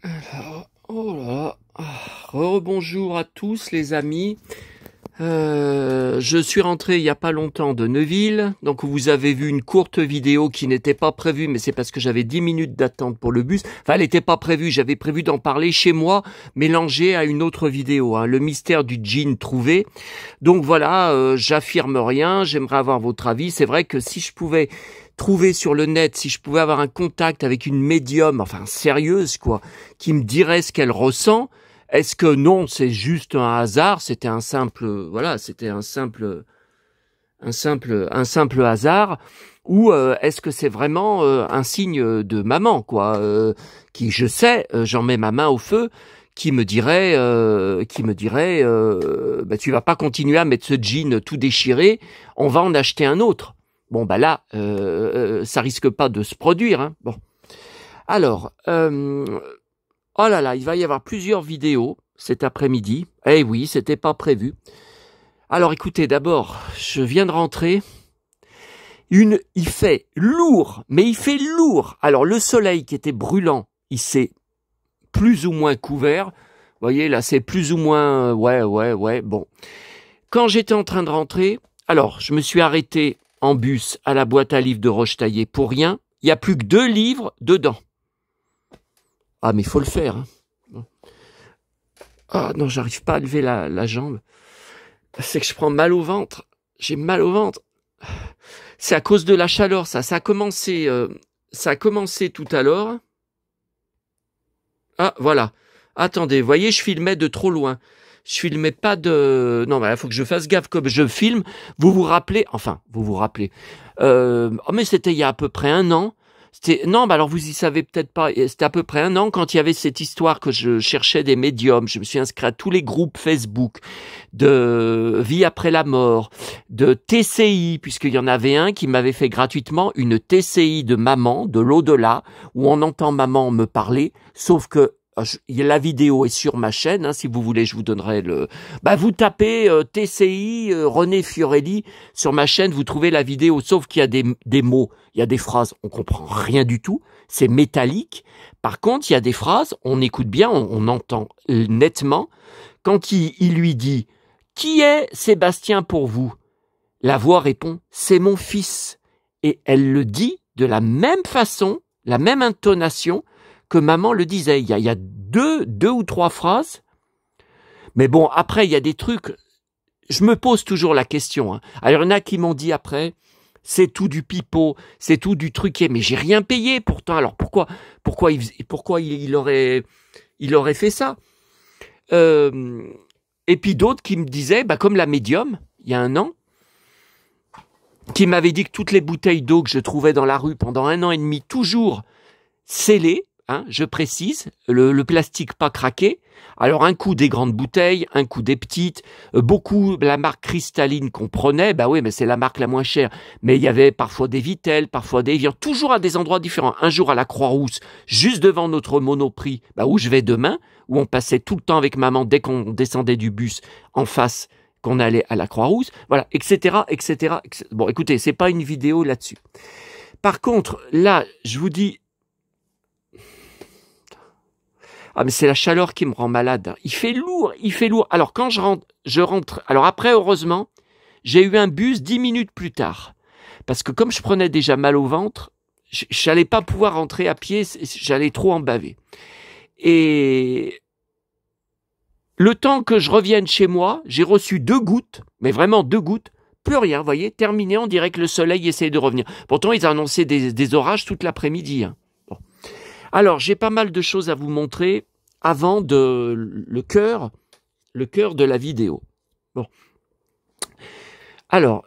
Alors, oh là là. Rebonjour à tous les amis. Je suis rentré il n'y a pas longtemps de Neuville, donc vous avez vu une courte vidéo qui n'était pas prévue, mais c'est parce que j'avais 10 minutes d'attente pour le bus. Enfin, elle n'était pas prévue, j'avais prévu d'en parler chez moi, mélangé à une autre vidéo, hein, le mystère du djinn trouvé. Donc voilà, j'affirme rien, j'aimerais avoir votre avis. C'est vrai que si je pouvais trouver sur le net, si je pouvais avoir un contact avec une médium, enfin sérieuse quoi, qui me dirait ce qu'elle ressent. Est-ce que non, c'est juste un hasard, c'était un simple, voilà, c'était un simple hasard, ou est-ce que c'est vraiment un signe de maman, quoi, qui, je sais, j'en mets ma main au feu, qui me dirait, bah, tu vas pas continuer à mettre ce jean tout déchiré, on va en acheter un autre. Bon, bah là, ça risque pas de se produire, hein. Bon, alors. Oh là là, il va y avoir plusieurs vidéos cet après-midi. Eh oui, c'était pas prévu. Alors écoutez, d'abord, je viens de rentrer. Il fait lourd, mais il fait lourd. Alors le soleil qui était brûlant, il s'est plus ou moins couvert. Vous voyez, là, c'est plus ou moins... Ouais, bon. Quand j'étais en train de rentrer, alors, je me suis arrêté en bus à la boîte à livres de Rochetaillé pour rien. Il n'y a plus que 2 livres dedans. Ah, mais il faut le faire. Hein. Ah non, j'arrive pas à lever la jambe. C'est que je prends mal au ventre. J'ai mal au ventre. C'est à cause de la chaleur, ça. Ça a commencé tout à l'heure. Ah, voilà. Attendez, vous voyez, je filmais de trop loin. Je filmais pas de... Non, il faut que je fasse gaffe comme je filme. Vous vous rappelez... Enfin, vous vous rappelez. Oh, mais c'était il y a à peu près 1 an. Non, alors vous y savez peut-être pas. C'était à peu près 1 an quand il y avait cette histoire que je cherchais des médiums. Je me suis inscrit à tous les groupes Facebook de Vie après la mort, de TCI, puisqu'il y en avait un qui m'avait fait gratuitement une TCI de maman, de l'au-delà, où on entend maman me parler, sauf que la vidéo est sur ma chaîne, hein, si vous voulez, je vous donnerai le... vous tapez TCI René Fiorelli sur ma chaîne, vous trouvez la vidéo, sauf qu'il y a des mots, il y a des phrases, on comprend rien du tout, c'est métallique. Par contre, il y a des phrases, on écoute bien, on entend nettement. Quand il lui dit « Qui est Sébastien pour vous ?» La voix répond « C'est mon fils ». Et elle le dit de la même façon, la même intonation que maman le disait. Il y a deux ou 3 phrases. Mais bon, après, il y a des trucs... Je me pose toujours la question. Hein. Alors, il y en a qui m'ont dit après, c'est tout du pipeau, c'est tout du truqué. Mais j'ai rien payé pourtant. Alors, pourquoi il aurait fait ça Et puis d'autres qui me disaient, comme la médium, il y a 1 an, qui m'avait dit que toutes les bouteilles d'eau que je trouvais dans la rue pendant 1 an et demi, toujours scellées, hein, je précise, le plastique pas craqué. Alors un coup des grandes bouteilles, un coup des petites, beaucoup la marque cristalline qu'on prenait, oui, mais c'est la marque la moins chère. Mais il y avait parfois des Vittel, parfois des Evian, toujours à des endroits différents. Un jour à la Croix-Rousse, juste devant notre Monoprix, où je vais demain, où on passait tout le temps avec maman dès qu'on descendait du bus en face, qu'on allait à la Croix-Rousse, voilà, etc. Bon, écoutez, c'est pas une vidéo là-dessus. Par contre, là, je vous dis, ah, mais c'est la chaleur qui me rend malade. Il fait lourd. Alors, quand je rentre. Alors après, heureusement, j'ai eu un bus 10 minutes plus tard. Parce que comme je prenais déjà mal au ventre, j'allais pas pouvoir rentrer à pied, j'allais trop en baver. Et le temps que je revienne chez moi, j'ai reçu 2 gouttes, mais vraiment 2 gouttes, plus rien, vous voyez, terminé, on dirait que le soleil essayait de revenir. Pourtant, ils annonçaient des orages toute l'après-midi. Hein. Bon. Alors, j'ai pas mal de choses à vous montrer avant le cœur de la vidéo. Bon. Alors,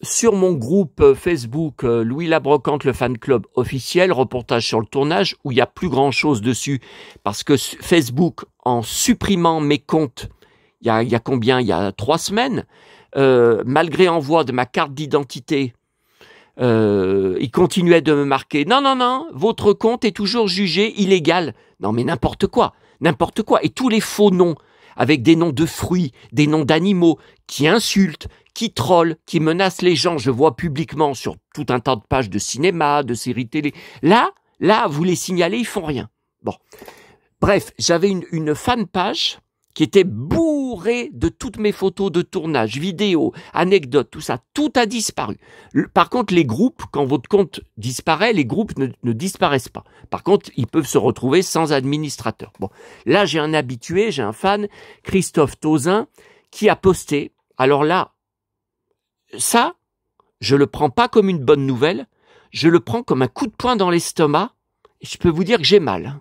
sur mon groupe Facebook Louis Labrocante, le fan club officiel, reportage sur le tournage, où il n'y a plus grand-chose dessus, parce que Facebook, en supprimant mes comptes, il y a combien ? Il y a 3 semaines, malgré envoi de ma carte d'identité, il continuait de me marquer « Non, votre compte est toujours jugé illégal. » Non, mais n'importe quoi. Et tous les faux noms, avec des noms de fruits, des noms d'animaux, qui insultent, qui trollent, qui menacent les gens. Je vois publiquement sur tout un tas de pages de cinéma, de séries télé. Là, vous les signalez, ils font rien. Bon. Bref, j'avais une fanpage qui était bourrée de toutes mes photos de tournage, vidéos, anecdotes, tout ça. Tout a disparu. Par contre, les groupes, quand votre compte disparaît, les groupes ne disparaissent pas. Par contre, ils peuvent se retrouver sans administrateur. Bon, là, j'ai un habitué, j'ai un fan, Christophe Tauzin, qui a posté. Alors là, ça, je le prends pas comme une bonne nouvelle, je le prends comme un coup de poing dans l'estomac, et je peux vous dire que j'ai mal.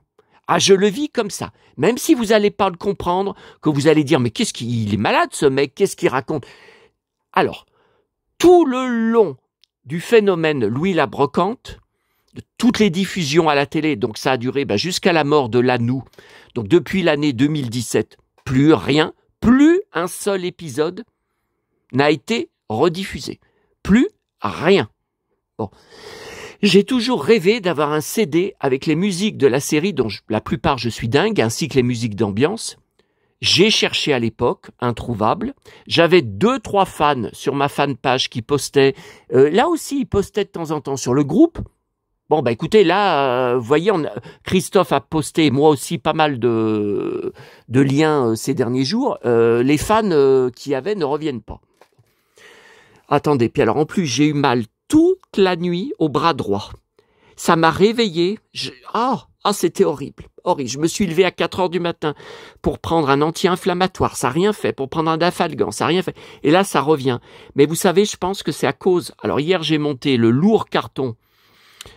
Ah, je le vis comme ça. Même si vous n'allez pas le comprendre, que vous allez dire, mais qu'est-ce qu'il est malade ce mec, qu'est-ce qu'il raconte? Alors, tout le long du phénomène Louis la Brocante, de toutes les diffusions à la télé, donc ça a duré jusqu'à la mort de Lanoux, donc depuis l'année 2017, plus rien, plus un seul épisode n'a été rediffusé. Plus rien. Bon. J'ai toujours rêvé d'avoir un CD avec les musiques de la série dont la plupart je suis dingue, ainsi que les musiques d'ambiance. J'ai cherché à l'époque, introuvable. J'avais 2-3 fans sur ma fanpage qui postaient. Là aussi, ils postaient de temps en temps sur le groupe. Bon, écoutez, là, vous voyez, Christophe a posté, moi aussi, pas mal de liens ces derniers jours. Les fans qui avaient ne reviennent pas. Attendez, puis alors en plus, j'ai eu mal toute la nuit au bras droit. Ça m'a réveillé. C'était horrible. Horrible. Je me suis levé à 4 heures du matin pour prendre un anti-inflammatoire. Ça n'a rien fait. Pour prendre un Dafalgan. Ça n'a rien fait. Et là, ça revient. Mais vous savez, je pense que c'est à cause... Alors hier, j'ai monté le lourd carton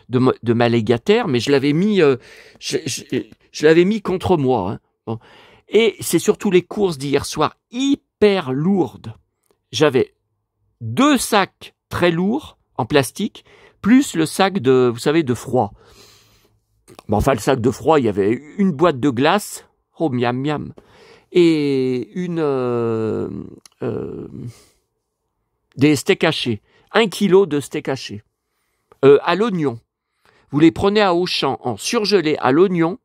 de ma légataire, mais je l'avais mis... je l'avais mis contre moi. Hein. Bon. Et c'est surtout les courses d'hier soir hyper lourdes. J'avais 2 sacs très lourds en plastique, plus le sac de froid. Bon, enfin, le sac de froid, il y avait une boîte de glace, oh miam miam, et des steaks hachés, 1 kilo de steaks hachés, à l'oignon. Vous les prenez à Auchan en surgelé à l'oignon,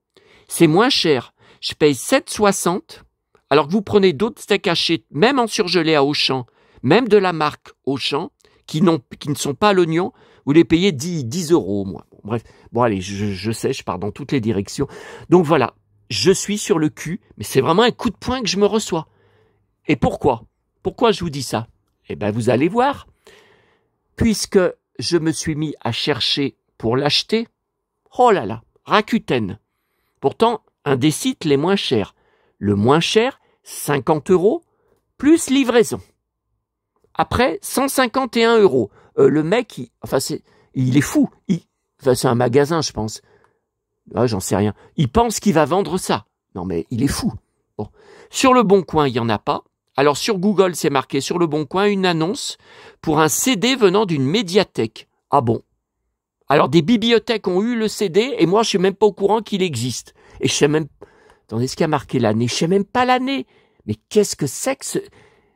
c'est moins cher. Je paye 7,60, alors que vous prenez d'autres steaks hachés, même en surgelé à Auchan, même de la marque Auchan, qui ne sont pas à l'oignon, vous les payez 10 euros au moins. Bon, bref, bon allez, je sais, je pars dans toutes les directions. Donc voilà, je suis sur le cul, mais c'est vraiment un coup de poing que je me reçois. Et pourquoi? Pourquoi je vous dis ça? Eh bien, vous allez voir. Puisque je me suis mis à chercher pour l'acheter, oh là là, Rakuten. Pourtant, un des sites les moins chers. Le moins cher, 50 euros, plus livraison. Après, 151 euros. Le mec, il est fou. C'est un magasin, je pense. Ah, j'en sais rien. Il pense qu'il va vendre ça. Non, mais il est fou. Bon. Sur le Bon Coin, il n'y en a pas. Alors, sur Google, c'est marqué sur le Bon Coin une annonce pour un CD venant d'une médiathèque. Ah bon? Alors, des bibliothèques ont eu le CD et moi, je suis même pas au courant qu'il existe. Et je sais même... Attendez, ce qui a marqué l'année? Je sais même pas l'année. Mais qu'est-ce que c'est que ce...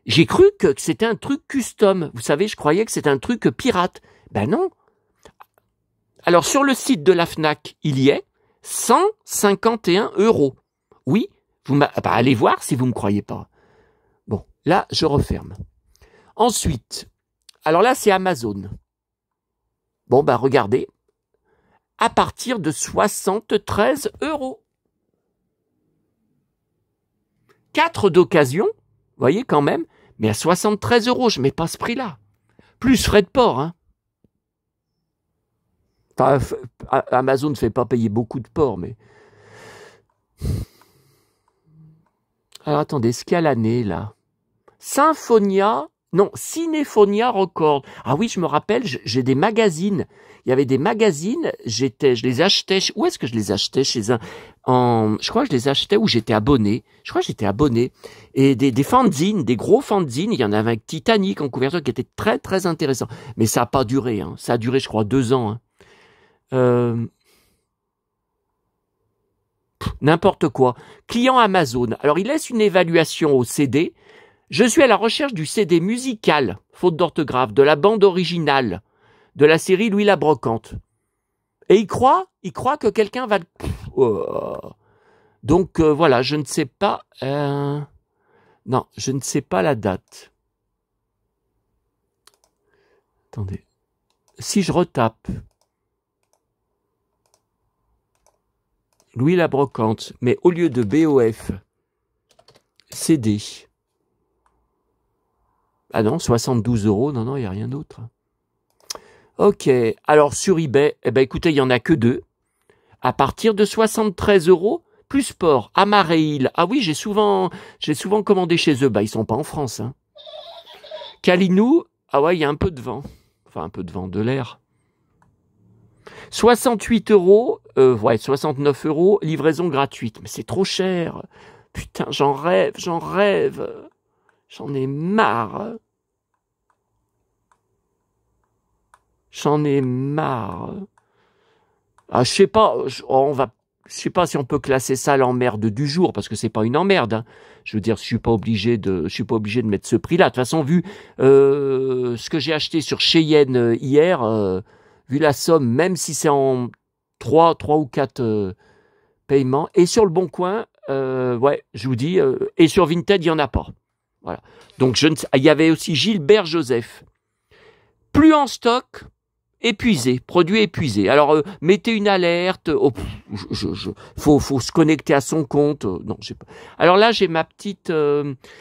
J'ai cru que c'était un truc custom. Vous savez, je croyais que c'était un truc pirate. Ben non. Alors, sur le site de la Fnac, il y est 151 euros. Oui, allez voir si vous ne me croyez pas. Bon, là, je referme. Ensuite, alors là, c'est Amazon. Bon, regardez. À partir de 73 euros. 4 d'occasion. Vous voyez quand même, mais à 73 euros, je ne mets pas ce prix-là. Plus frais de port. Hein. Enfin, Amazon ne fait pas payer beaucoup de port, mais... Alors attendez, ce qu'il y a l'année, là? Cinéphonia Record. Ah oui, je me rappelle, j'ai des magazines. Il y avait des magazines, je les achetais. Où est-ce que je les achetais? Je crois que je les achetais où j'étais abonné. Et des fanzines, des gros fanzines. Il y en avait un Titanic en couverture qui était très, très intéressant. Mais ça n'a pas duré. Hein. Ça a duré, je crois, 2 ans. Hein. N'importe quoi. Client Amazon. Alors, il laisse une évaluation au CD. Je suis à la recherche du CD musical, faute d'orthographe, de la bande originale, de la série Louis la Brocante. Et il croit que quelqu'un va... Donc, voilà, je ne sais pas... Non, je ne sais pas la date. Attendez. Si je retape... Louis la Brocante, mais au lieu de BOF, CD. Ah non, 72 €, non, il n'y a rien d'autre. Ok, alors sur eBay, eh ben écoutez, il n'y en a que 2. À partir de 73 € plus sport, Amareil. Ah oui, j'ai souvent commandé chez eux. Bah, ils sont pas en France. Hein. Kalinou, ah ouais, il y a un peu de vent. Enfin, un peu de vent, de l'air. 68 €, ouais, 69 €, livraison gratuite. Mais c'est trop cher. Putain, j'en rêve. J'en ai marre. J'en ai marre. Ah, je sais pas, je sais pas si on peut classer ça l'emmerde du jour, parce que c'est pas une emmerde. Hein. Je veux dire, je suis pas obligé de mettre ce prix-là. De toute façon, vu ce que j'ai acheté sur Cheyenne hier, vu la somme, même si c'est en 3 ou 4 paiements, et sur le Bon Coin, ouais, je vous dis, et sur Vinted, il y en a pas. Voilà. Donc il y avait aussi Gilbert Joseph. Plus en stock. Épuisé, produit épuisé. Alors mettez une alerte. Oh, faut se connecter à son compte. Non, j'ai pas. Alors là, j'ai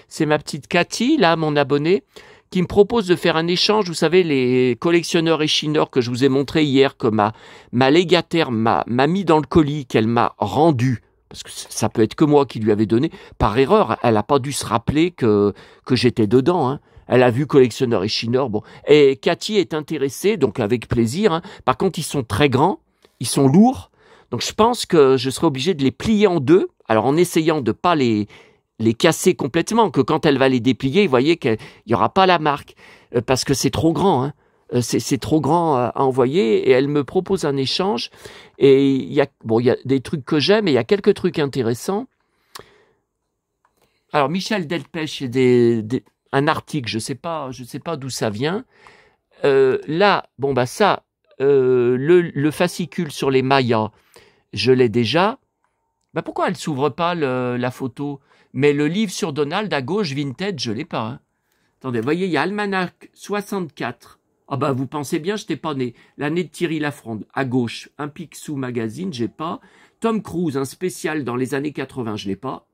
c'est ma petite Cathy, là, mon abonnée, qui me propose de faire un échange. Vous savez, les collectionneurs et chineurs que je vous ai montré hier, que ma légataire m'a mis dans le colis, qu'elle m'a rendu. Parce que ça peut être que moi qui lui avais donné. Par erreur, elle n'a pas dû se rappeler que j'étais dedans. Hein. Elle a vu collectionneur et chineur. Bon. Et Cathy est intéressée, donc avec plaisir. Hein. Par contre, ils sont très grands, ils sont lourds. Donc je pense que je serai obligé de les plier en deux. Alors en essayant de ne pas les casser complètement, que quand elle va les déplier, vous voyez qu'il n'y aura pas la marque. Parce que c'est trop grand. Hein. C'est trop grand à envoyer. Et elle me propose un échange. Et il y a des trucs que j'aime, et il y a quelques trucs intéressants. Alors Michel Delpech, un article, je sais pas d'où ça vient. Là, bon bah ça, le fascicule sur les Mayas, je l'ai déjà. Bah pourquoi elle s'ouvre pas la photo? Mais le livre sur Donald à gauche, Vinted, je l'ai pas. Hein. Attendez, vous voyez, il y a Almanach 64. Ah bah vous pensez bien, je n'étais pas né. L'année de Thierry Lafronde, à gauche, un Picsou magazine, j'ai pas. Tom Cruise, un spécial dans les années 80, je l'ai pas.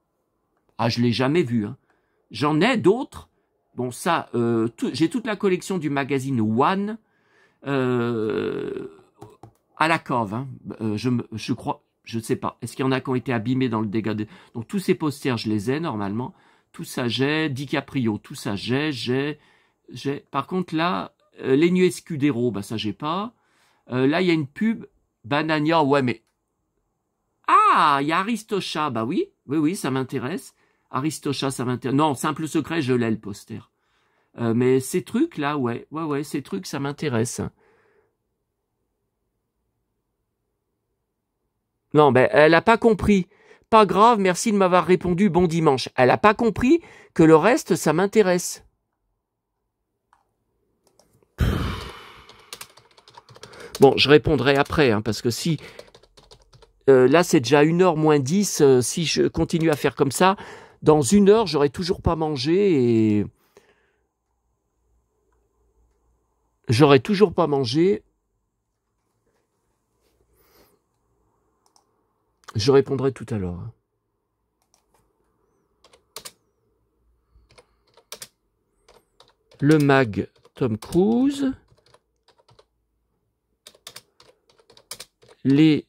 Ah, je l'ai jamais vu. Hein. J'en ai d'autres. Bon, ça, j'ai toute la collection du magazine One à la cave. Hein. Je crois, je ne sais pas. Est-ce qu'il y en a qui ont été abîmés dans le dégât de... Donc, tous ces posters, je les ai normalement. Tout ça, j'ai. DiCaprio, tout ça, j'ai. Par contre, là, Lenny Escudero, bah ça, j'ai pas. Là, il y a une pub. Banania, ouais, mais... Ah, il y a Aristocha, bah oui, ça m'intéresse. Aristocha, ça m'intéresse. Non, Simple Secret, je l'ai le poster. Mais ces trucs-là, ouais, ces trucs, ça m'intéresse. Non, ben, elle n'a pas compris. Pas grave, merci de m'avoir répondu, bon dimanche. Elle n'a pas compris que le reste, ça m'intéresse. Bon, je répondrai après, hein, parce que si... là, c'est déjà 1h moins 10. Si je continue à faire comme ça, dans 1 heure, j'aurai toujours pas mangé et... J'aurais toujours pas mangé. Je répondrai tout à l'heure. Le mag Tom Cruise. Les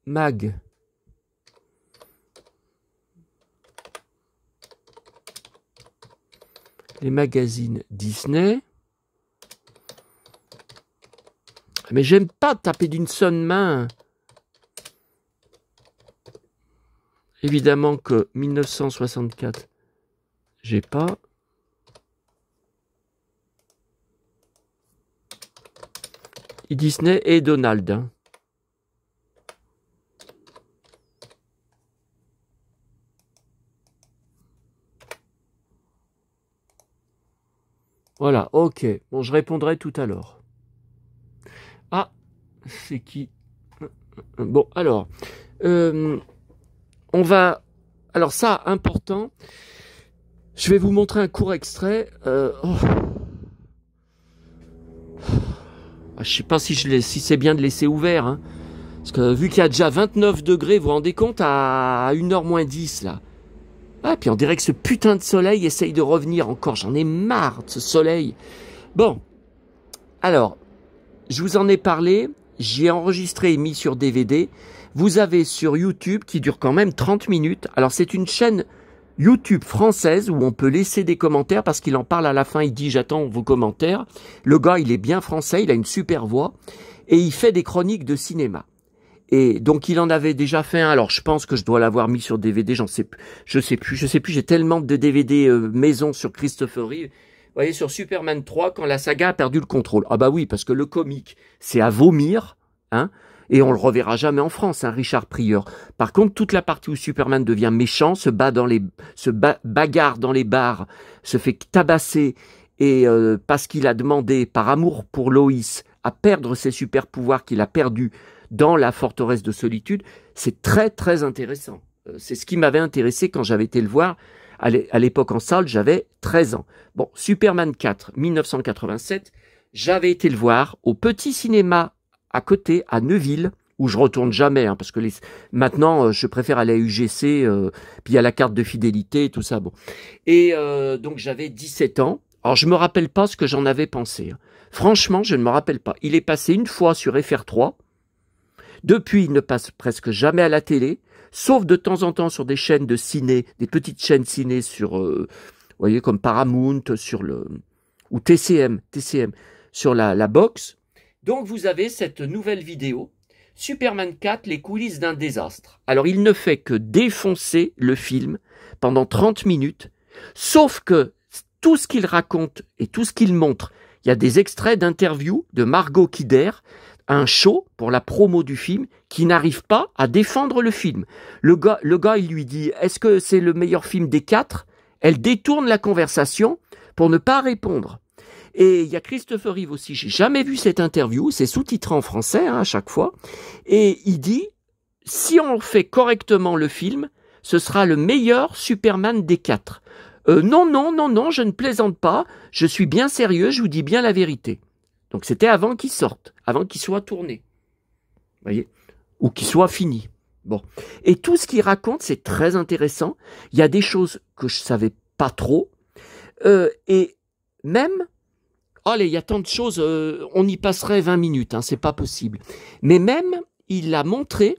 mags. Les magazines Disney. Mais j'aime pas taper d'une seule main. Évidemment que 1964, j'ai pas. Et Disney et Donald. Hein. Voilà, ok. Bon, je répondrai tout à l'heure. Ah, c'est qui? Bon, alors, on va... Alors ça, important, je vais vous montrer un court extrait. Je sais pas si c'est bien de laisser ouvert. Hein. Parce que vu qu'il y a déjà 29 degrés, vous vous rendez compte, à 1h moins 10, là. Ah, puis on dirait que ce putain de soleil essaye de revenir encore. J'en ai marre de ce soleil. Bon. Alors, je vous en ai parlé. J'y ai enregistré et mis sur DVD. Vous avez sur YouTube, qui dure quand même 30 minutes. Alors, c'est une chaîne YouTube française où on peut laisser des commentaires parce qu'il en parle à la fin. Il dit, j'attends vos commentaires. Le gars, il est bien français. Il a une super voix. Et il fait des chroniques de cinéma. Et donc, il en avait déjà fait un. Alors, je pense que je dois l'avoir mis sur DVD. Je sais plus. J'ai tellement de DVD maison sur Christopher Reeve. Vous voyez, sur Superman 3, quand la saga a perdu le contrôle. Ah bah oui, parce que le comique, c'est à vomir, hein. Et on le reverra jamais en France, hein, Richard Pryor. Par contre, toute la partie où Superman devient méchant, bagarre dans les bars, se fait tabasser, et parce qu'il a demandé, par amour pour Loïs, à perdre ses super pouvoirs qu'il a perdus dans la forteresse de solitude, c'est très très intéressant. C'est ce qui m'avait intéressé quand j'avais été le voir à l'époque en salle, j'avais 13 ans. Bon, Superman 4, 1987, j'avais été le voir au petit cinéma à côté, à Neuville, où je retourne jamais, hein, parce que maintenant, je préfère aller à UGC, puis il y a la carte de fidélité et tout ça. Bon. Et donc j'avais 17 ans. Alors je me rappelle pas ce que j'en avais pensé. Hein. Franchement, je ne me rappelle pas. Il est passé une fois sur FR3. Depuis, il ne passe presque jamais à la télé, sauf de temps en temps sur des chaînes de ciné, des petites chaînes ciné sur, vous voyez, comme Paramount, ou TCM, sur la box. Donc, vous avez cette nouvelle vidéo, Superman 4, les coulisses d'un désastre. Alors, il ne fait que défoncer le film pendant 30 minutes, sauf que tout ce qu'il raconte et tout ce qu'il montre, il y a des extraits d'interviews de Margot Kidder, un show pour la promo du film qui n'arrive pas à défendre le film. Le gars, il lui dit « Est-ce que c'est le meilleur film des 4 ?» Elle détourne la conversation pour ne pas répondre. Et il y a Christopher Reeve aussi, j'ai jamais vu cette interview, c'est sous-titré en français hein, à chaque fois, et il dit « Si on fait correctement le film, ce sera le meilleur Superman des 4. Non, je ne plaisante pas, je suis bien sérieux, je vous dis bien la vérité. » Donc c'était avant qu'il sorte, avant qu'il soit tourné, voyez, ou qu'il soit fini. Bon, et tout ce qu'il raconte, c'est très intéressant. Il y a des choses que je savais pas trop, et même, allez, il y a tant de choses, on y passerait 20 minutes, hein, c'est pas possible. Mais même, il a montré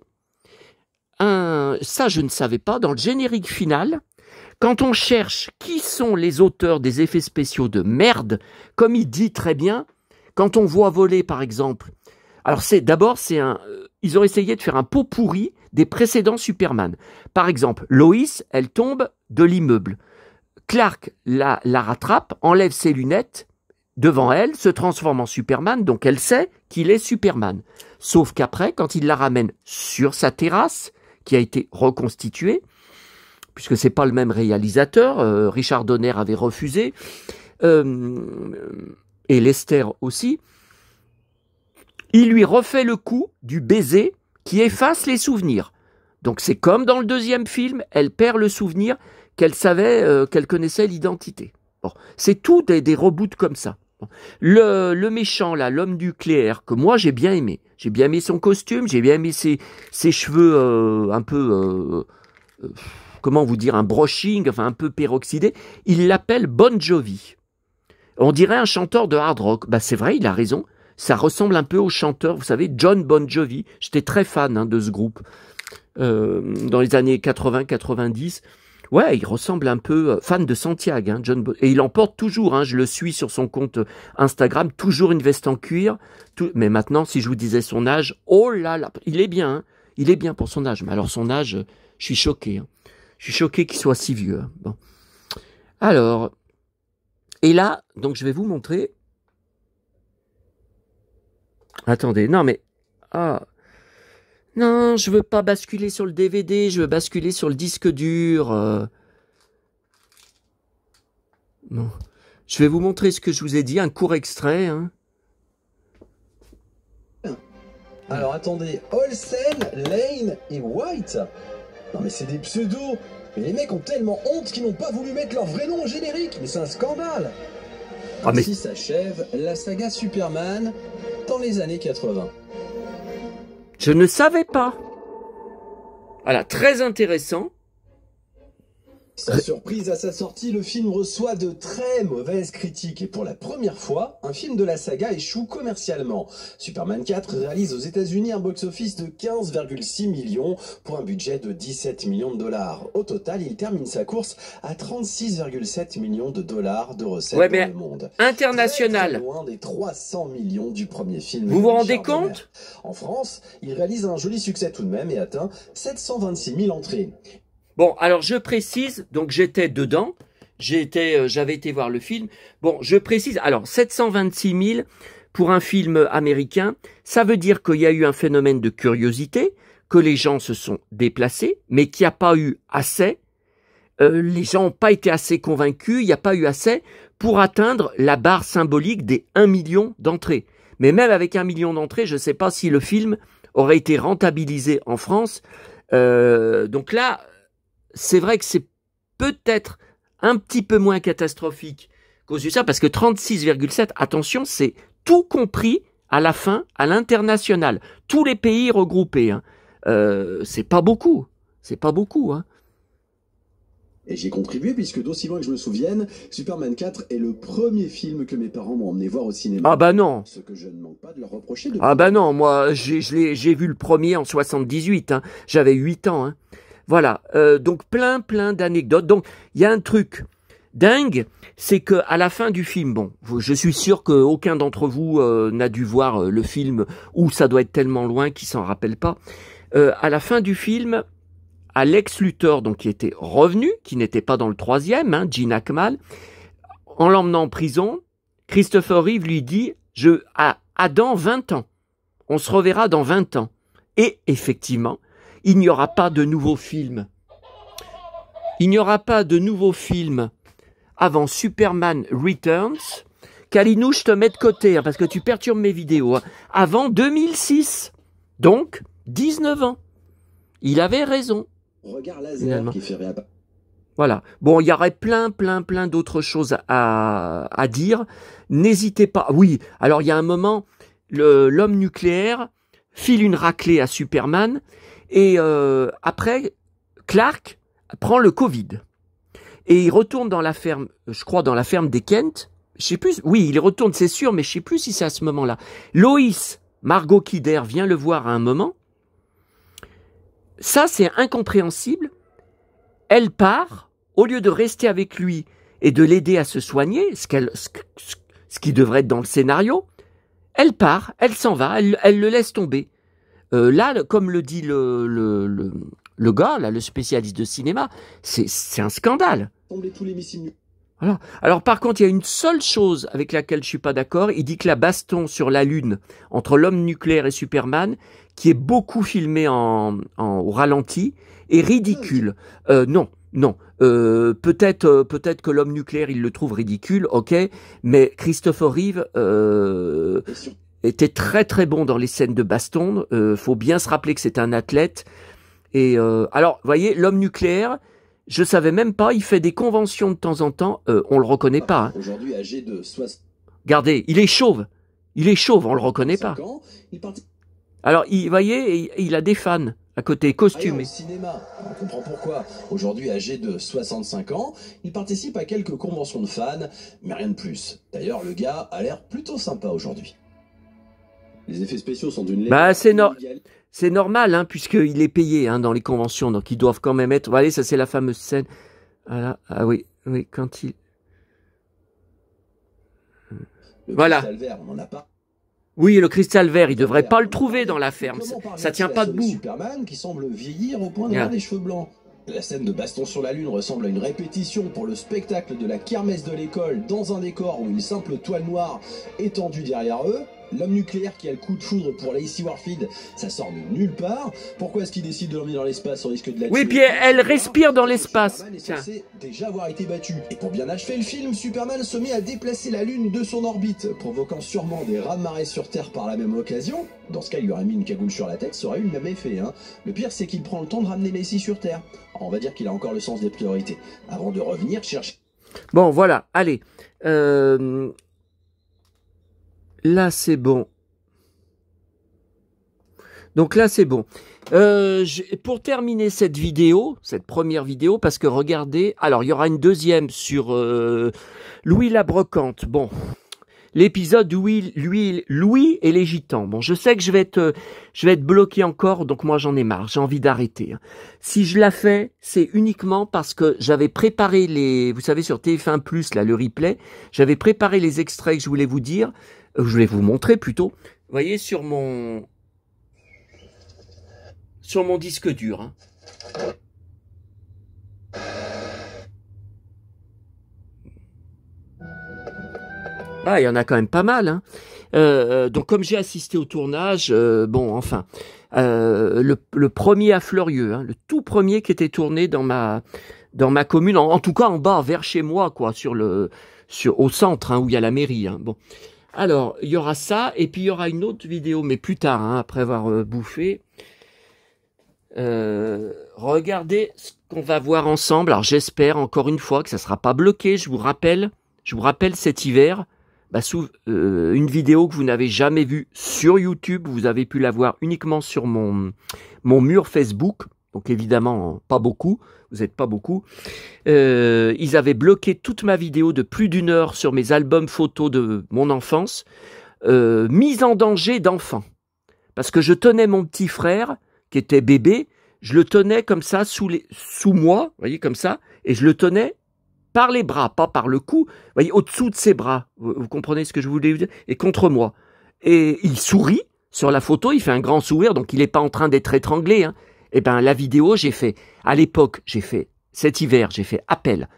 ça je ne savais pas, dans le générique final. Quand on cherche qui sont les auteurs des effets spéciaux de merde, comme il dit très bien. Quand on voit voler, par exemple, alors ils ont essayé de faire un pot pourri des précédents Superman. Par exemple, Loïs, elle tombe de l'immeuble. Clark la rattrape, enlève ses lunettes devant elle, se transforme en Superman, donc elle sait qu'il est Superman. Sauf qu'après, quand il la ramène sur sa terrasse, qui a été reconstituée, puisque c'est pas le même réalisateur, Richard Donner avait refusé, et Lester aussi, il lui refait le coup du baiser qui efface les souvenirs. Donc c'est comme dans le deuxième film, elle perd le souvenir qu'elle savait, qu'elle connaissait l'identité. Bon, c'est tout des reboots comme ça. Bon. Le méchant, là, l'homme nucléaire, que moi j'ai bien aimé. J'ai bien aimé son costume, j'ai bien aimé ses cheveux un peu... comment vous dire, un brushing, enfin un peu peroxydé. Il l'appelle Bon Jovi. On dirait un chanteur de hard rock. Bah c'est vrai, il a raison. Ça ressemble un peu au chanteur, vous savez, John Bon Jovi. J'étais très fan hein, de ce groupe dans les années 80-90. Ouais, il ressemble un peu, fan de Santiago, hein, et il en porte toujours, hein, je le suis sur son compte Instagram, toujours une veste en cuir. Mais maintenant, si je vous disais son âge, oh là là, il est bien, hein, il est bien pour son âge. Mais alors son âge, je suis choqué. Hein. Je suis choqué qu'il soit si vieux. Hein. Bon. Alors... Et là, donc je vais vous montrer. Attendez, non mais... Ah. Non, je veux pas basculer sur le DVD, je veux basculer sur le disque dur. Non. Je vais vous montrer ce que je vous ai dit, un court extrait. Hein. Alors attendez, Olsen, Lane et White? Non mais c'est des pseudos. Mais les mecs ont tellement honte qu'ils n'ont pas voulu mettre leur vrai nom au générique. Mais c'est un scandale. Ainsi s'achève la saga Superman dans les années 80. Je ne savais pas. Voilà, très intéressant. Sans surprise, à sa sortie, le film reçoit de très mauvaises critiques et pour la première fois, un film de la saga échoue commercialement. Superman 4 réalise aux États-Unis un box-office de 15,6 millions pour un budget de 17 millions de dollars. Au total, il termine sa course à 36,7 millions de dollars de recettes dans le monde. International. Très loin des 300 millions du premier film. Vous vous rendez compte? En France, il réalise un joli succès tout de même et atteint 726 000 entrées. Bon, alors je précise, donc j'étais dedans, j'avais été voir le film. Bon, je précise, alors 726 000 pour un film américain, ça veut dire qu'il y a eu un phénomène de curiosité, que les gens se sont déplacés, mais qu'il n'y a pas eu assez, les gens n'ont pas été assez convaincus, il n'y a pas eu assez pour atteindre la barre symbolique des 1 million d'entrées. Mais même avec 1 million d'entrées, je ne sais pas si le film aurait été rentabilisé en France. Donc là, c'est vrai que c'est peut-être un petit peu moins catastrophique qu'aux USA, parce que 36,7, attention, c'est tout compris à la fin, à l'international. Tous les pays regroupés. Hein. C'est pas beaucoup. C'est pas beaucoup. Hein. Et j'y ai contribué puisque d'aussi loin que je me souvienne, Superman 4 est le premier film que mes parents m'ont emmené voir au cinéma. Ah bah non. Ce que je ne manque pas de leur reprocher. Ah bah non, moi j'ai vu le premier en 78. Hein. J'avais 8 ans. Hein. Voilà, donc plein d'anecdotes. Donc il y a un truc dingue, c'est que à la fin du film, bon, je suis sûr qu'aucun d'entre vous n'a dû voir le film, ou ça doit être tellement loin qu'il s'en rappelle pas. À la fin du film, à Lex Luthor, donc qui était revenu, qui n'était pas dans le troisième, hein, Gene Hackman, en l'emmenant en prison, Christopher Reeve lui dit à dans 20 ans, on se reverra dans 20 ans. Et effectivement, il n'y aura pas de nouveau film. Il n'y aura pas de nouveau film avant Superman Returns. Kalinou, je te mets de côté, hein, parce que tu perturbes mes vidéos. Hein, avant 2006. Donc, 19 ans. Il avait raison. Regarde laser qui fait réapparaître. Voilà. Bon, il y aurait plein d'autres choses à dire. N'hésitez pas. Oui, alors il y a un moment, l'homme nucléaire file une raclée à Superman. Et après, Clark prend le Covid. Et il retourne dans la ferme, je crois dans la ferme des Kent. Je sais plus, oui, il y retourne, c'est sûr, mais je sais plus si c'est à ce moment-là. Lois, Margot Kidder, vient le voir à un moment. Ça, c'est incompréhensible. Elle part, au lieu de rester avec lui et de l'aider à se soigner, ce qui devrait être dans le scénario, elle part, elle s'en va, elle le laisse tomber. Là, comme le dit le gars, là, le spécialiste de cinéma, c'est un scandale. Voilà. Alors par contre, il y a une seule chose avec laquelle je suis pas d'accord. Il dit que la baston sur la Lune entre l'homme nucléaire et Superman, qui est beaucoup filmé au ralenti, est ridicule. Non. Peut-être que l'homme nucléaire, il le trouve ridicule, ok, mais Christopher Reeve était très bon dans les scènes de baston. Faut bien se rappeler que c'est un athlète. Et alors, vous voyez, l'homme nucléaire, je savais même pas, il fait des conventions de temps en temps, on le reconnaît pas. Hein. Aujourd'hui âgé de 60... Regardez, il est chauve, on le reconnaît pas. Alors, vous voyez, il a des fans à côté, costumés. Au cinéma, on comprend pourquoi. Aujourd'hui âgé de 65 ans, il participe à quelques conventions de fans, mais rien de plus. D'ailleurs, le gars a l'air plutôt sympa aujourd'hui. Les effets spéciaux sont d'une... Bah, c'est normal, hein, puisqu'il est payé hein, dans les conventions, donc ils doivent quand même être... Allez, ça c'est la fameuse scène. Voilà. Ah oui, quand il... Voilà. Vert, on en a pas. Oui, le cristal vert, il devrait pas le trouver dans la ferme. Ça tient pas debout. Superman qui semble vieillir au point d'avoir les cheveux blancs. La scène de baston sur la Lune ressemble à une répétition pour le spectacle de la kermesse de l'école dans un décor où une simple toile noire étendue derrière eux. L'homme nucléaire qui a le coup de foudre pour Lacey Warfield, ça sort de nulle part. Pourquoi est-ce qu'il décide de l'emmener dans l'espace au risque de la tuer? Oui, puis elle respire dans l'espace. Superman est censé déjà avoir été battu. Et pour bien achever le film, Superman se met à déplacer la Lune de son orbite, provoquant sûrement des raz-de-marée sur Terre par la même occasion. Dans ce cas, il lui aurait mis une cagoule sur la tête, ça aurait eu le même effet. Hein. Le pire, c'est qu'il prend le temps de ramener Lacey sur Terre. Alors, on va dire qu'il a encore le sens des priorités. Avant de revenir chercher... Bon, voilà, allez. Là, c'est bon. Donc là, c'est bon. Pour terminer cette vidéo, cette première vidéo, parce que regardez, alors il y aura une deuxième sur Louis la Brocante. Bon, l'épisode Louis et les Gitans. Bon, je sais que je vais être bloqué encore, donc moi j'en ai marre, j'ai envie d'arrêter. Si je la fais, c'est uniquement parce que j'avais préparé vous savez, sur TF1+, là, le replay, j'avais préparé les extraits que je voulais vous dire, je voulais vous montrer plutôt. Vous voyez, sur mon disque dur. Hein. Ah, il y en a quand même pas mal. Hein. Donc, comme j'ai assisté au tournage, bon, enfin, le premier à Fleurieux, hein, le tout premier qui était tourné dans ma commune, en tout cas en bas, vers chez moi, quoi, au centre, hein, où il y a la mairie. Hein. Bon, alors, il y aura ça, et puis il y aura une autre vidéo, mais plus tard, hein, après avoir bouffé. Regardez ce qu'on va voir ensemble. Alors j'espère encore une fois que ça sera pas bloqué. Je vous rappelle cet hiver, une vidéo que vous n'avez jamais vue sur YouTube. Vous avez pu la voir uniquement sur mon mur Facebook. Donc évidemment pas beaucoup. Vous n'êtes pas beaucoup. Ils avaient bloqué toute ma vidéo de plus d'1 heure sur mes albums photos de mon enfance. Mise en danger d'enfant. Parce que je tenais mon petit frère qui était bébé, je le tenais comme ça sous moi, vous voyez, comme ça, et je le tenais par les bras, pas par le cou, vous voyez, au-dessous de ses bras, vous comprenez ce que je voulais vous dire, et contre moi. Et il sourit sur la photo, il fait un grand sourire, donc il n'est pas en train d'être étranglé. Hein. Et ben la vidéo, à l'époque, cet hiver, j'ai fait appel.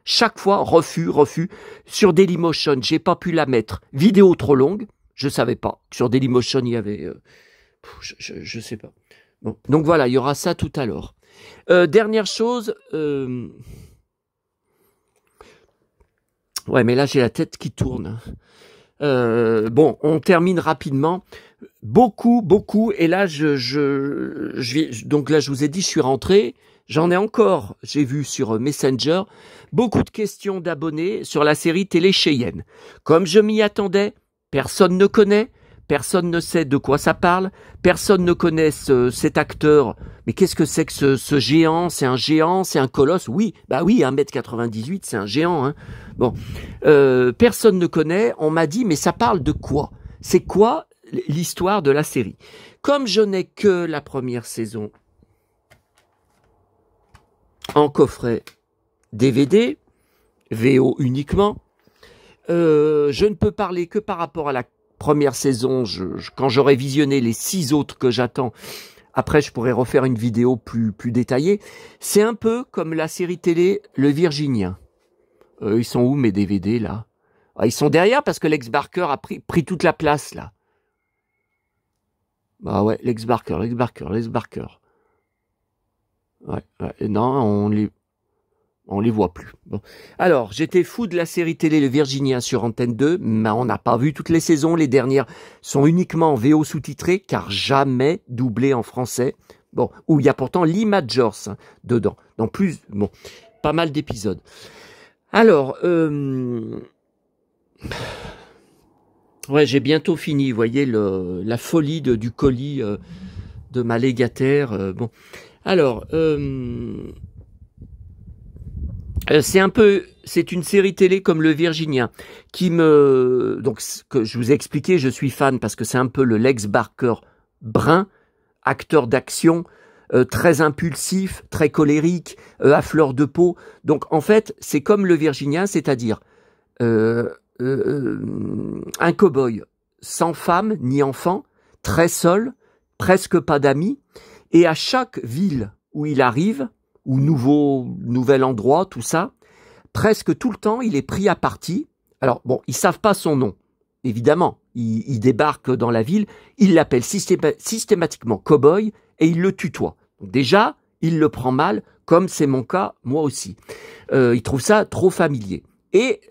Chaque fois, refus. Sur Dailymotion, j'ai pas pu la mettre. Vidéo trop longue, je savais pas. Sur Dailymotion, il y avait... Je sais pas. Bon. Donc voilà, il y aura ça tout à l'heure. Dernière chose. Ouais, mais là, j'ai la tête qui tourne. Bon, on termine rapidement. Beaucoup. Et là, donc là, je vous ai dit, je suis rentré. J'en ai encore, j'ai vu sur Messenger, beaucoup de questions d'abonnés sur la série Télé Cheyenne. Comme je m'y attendais, personne ne connaît. Personne ne sait de quoi ça parle, personne ne connaît cet acteur. Mais qu'est-ce que c'est que ce géant? C'est un géant, c'est un colosse? Oui, bah oui, 1,98 m, c'est un géant. Hein. Bon, personne ne connaît. On m'a dit, mais ça parle de quoi? C'est quoi l'histoire de la série? Comme je n'ai que la première saison en coffret DVD, VO uniquement, je ne peux parler que par rapport à la première saison. Quand j'aurai visionné les 6 autres que j'attends, après je pourrai refaire une vidéo plus détaillée. C'est un peu comme la série télé Le Virginien. Ils sont où mes DVD là? Ils sont derrière parce que Lex Barker a pris toute la place là. Bah ouais, Lex Barker. Ouais, non, on les voit plus. Bon. Alors, j'étais fou de la série télé Le Virginien sur Antenne 2, mais on n'a pas vu toutes les saisons. Les dernières sont uniquement en VO sous-titré, car jamais doublé en français. Bon, où il y a pourtant Lee Majors dedans. Dans pas mal d'épisodes. Alors, ouais, j'ai bientôt fini. Vous voyez la folie du colis de ma légataire. Bon, alors. C'est une série télé comme Le Virginien donc que je vous ai expliqué, je suis fan parce que c'est un peu le Lex Barker brun, acteur d'action, très impulsif, très colérique, à fleur de peau. Donc en fait, c'est comme Le Virginien, c'est-à-dire un cow-boy sans femme ni enfant, très seul, presque pas d'amis, et à chaque ville où il arrive, ou nouvel endroit, tout ça, presque tout le temps, il est pris à partie. Alors, bon, ils savent pas son nom, évidemment. Il débarque dans la ville, il l'appelle systématiquement cow-boy et il le tutoie. Donc déjà, il le prend mal, comme c'est mon cas, moi aussi. Il trouve ça trop familier. Et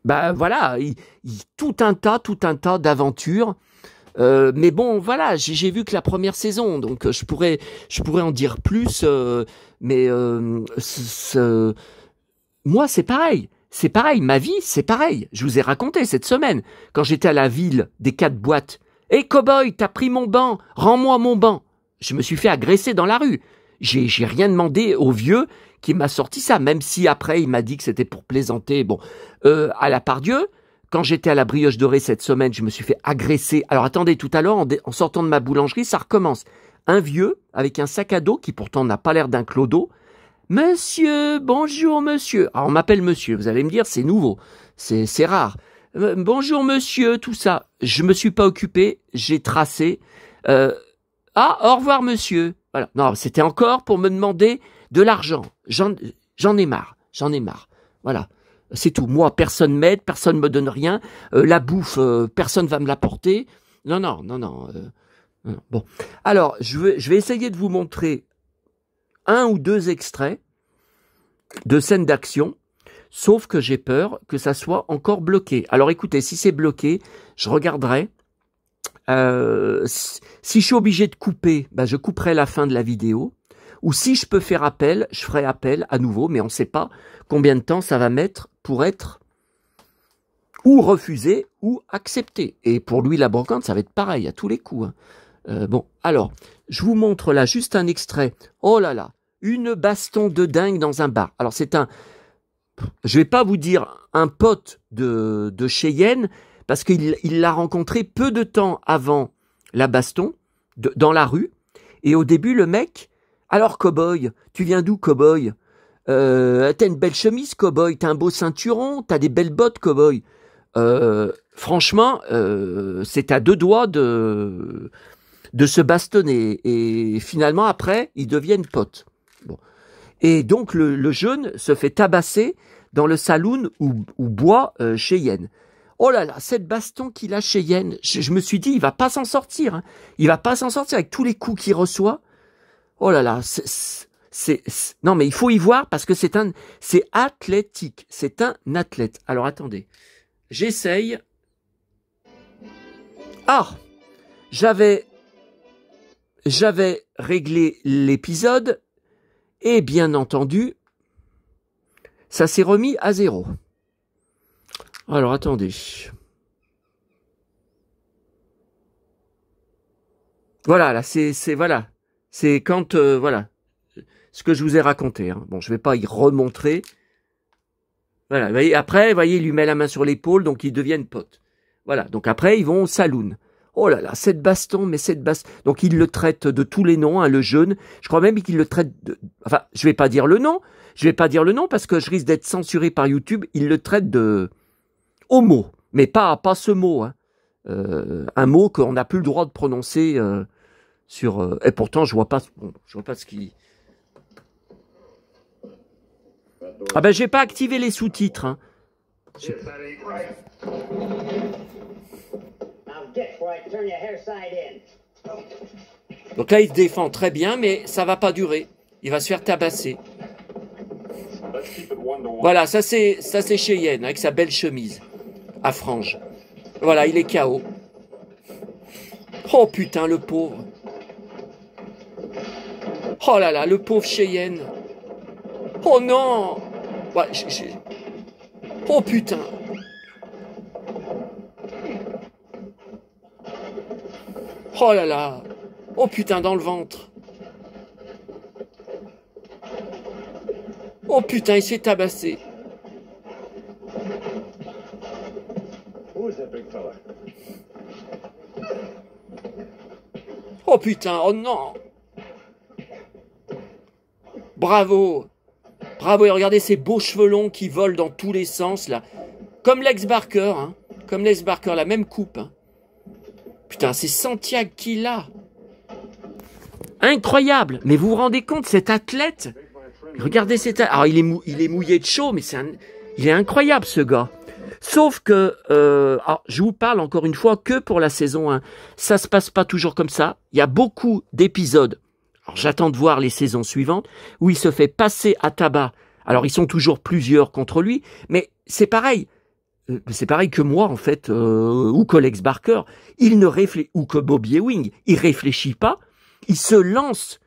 voilà, tout un tas d'aventures. Mais bon, voilà, j'ai vu que la première saison, donc je pourrais en dire plus, mais moi c'est pareil. c'est pareil, ma vie, c'est pareil. Je vous ai raconté cette semaine, quand j'étais à la ville des 4 boîtes. « Hé, cow-boy, t'as pris mon banc, rends-moi mon banc !» Je me suis fait agresser dans la rue. J'ai rien demandé au vieux qui m'a sorti ça, même si après il m'a dit que c'était pour plaisanter. Bon, à la Pardieu, quand j'étais à la Brioche Dorée cette semaine, je me suis fait agresser. Alors attendez, tout à l'heure, en sortant de ma boulangerie, ça recommence. Un vieux, avec un sac à dos, qui pourtant n'a pas l'air d'un clodo. « Monsieur, bonjour monsieur. » Alors on m'appelle monsieur, vous allez me dire, c'est nouveau, c'est rare. « Bonjour monsieur », tout ça. Je me suis pas occupé, j'ai tracé. Ah, au revoir monsieur. Voilà. Non, c'était encore pour me demander de l'argent. J'en ai marre, Voilà. C'est tout. Moi, personne m'aide, personne me donne rien. La bouffe, personne va me l'apporter. Non. Bon. Alors, je vais essayer de vous montrer 1 ou 2 extraits de scènes d'action, sauf que j'ai peur que ça soit encore bloqué. Alors écoutez, si c'est bloqué, je regarderai. Si je suis obligé de couper, je couperai la fin de la vidéo. Ou si je peux faire appel, je ferai appel à nouveau, mais on ne sait pas combien de temps ça va mettre pour être ou refusé ou accepté. Et pour lui, la brocante, ça va être pareil à tous les coups. Bon, alors, je vous montre là juste un extrait. Oh là là, une baston de dingue dans un bar. Alors c'est je vais pas vous dire un pote de Cheyenne, parce qu'il l'a rencontré peu de temps avant la baston, dans la rue. Et au début, le mec, « Alors, cow-boy, tu viens d'où, cow-boy ? T'as une belle chemise, cow-boy, t'as un beau ceinturon, t'as des belles bottes, cow-boy. » Franchement, c'est à 2 doigts de se bastonner. Et finalement, après, ils deviennent potes. Bon. Et donc, le jeune se fait tabasser dans le saloon où boit Cheyenne. Oh là là, cette baston qu'il a Cheyenne, je me suis dit, il va pas s'en sortir. Hein. Il va pas s'en sortir avec tous les coups qu'il reçoit. Oh là là, non mais il faut y voir parce que c'est athlétique. C'est un athlète. Alors attendez, j'essaye. Ah, j'avais réglé l'épisode et bien entendu, ça s'est remis à 0. Alors, attendez. Voilà, là, voilà. C'est quand, voilà, ce que je vous ai raconté. Hein. Bon, je vais pas y remontrer. Voilà, vous voyez, après, vous voyez, il lui met la main sur l'épaule, donc ils deviennent potes. Voilà, donc après, ils vont au saloon. Oh là là, cette baston. Donc, il le traite de tous les noms, hein, le jeune. Je crois même qu'il le traite de... Enfin, je vais pas dire le nom parce que je risque d'être censuré par YouTube. Il le traite de... homo, mais pas ce mot, hein. Un mot qu'on n'a plus le droit de prononcer sur. Et pourtant, je vois pas ce qui. Ah ben, j'ai pas activé les sous-titres. Hein. Donc là, il se défend très bien, mais ça va pas durer. Il va se faire tabasser. Voilà, ça c'est Cheyenne avec sa belle chemise à franges. Voilà, il est KO. Oh putain, le pauvre. Oh là là, le pauvre Cheyenne. Oh non. Ouais, oh putain. Oh là là. Oh putain, dans le ventre. Oh putain, il s'est tabassé. Oh putain, oh non. Bravo. Bravo, et regardez ces beaux cheveux longs qui volent dans tous les sens, là. Comme Lex Barker, hein. Comme Lex Barker, la même coupe. Hein. Putain, c'est Santiago qu'il a. Incroyable. Mais vous vous rendez compte, cet athlète... Regardez cet... Alors, il est mouillé de chaud, mais il est incroyable, ce gars. Sauf que, alors, je vous parle encore une fois que pour la saison 1. Ça se passe pas toujours comme ça. Il y a beaucoup d'épisodes. Alors, j'attends de voir les saisons suivantes où il se fait passer à tabac. Alors, ils sont toujours plusieurs contre lui, mais c'est pareil. C'est pareil que moi, en fait, ou que Lex Barker. Ou que Bobby Ewing. Il réfléchit pas. Il se lance.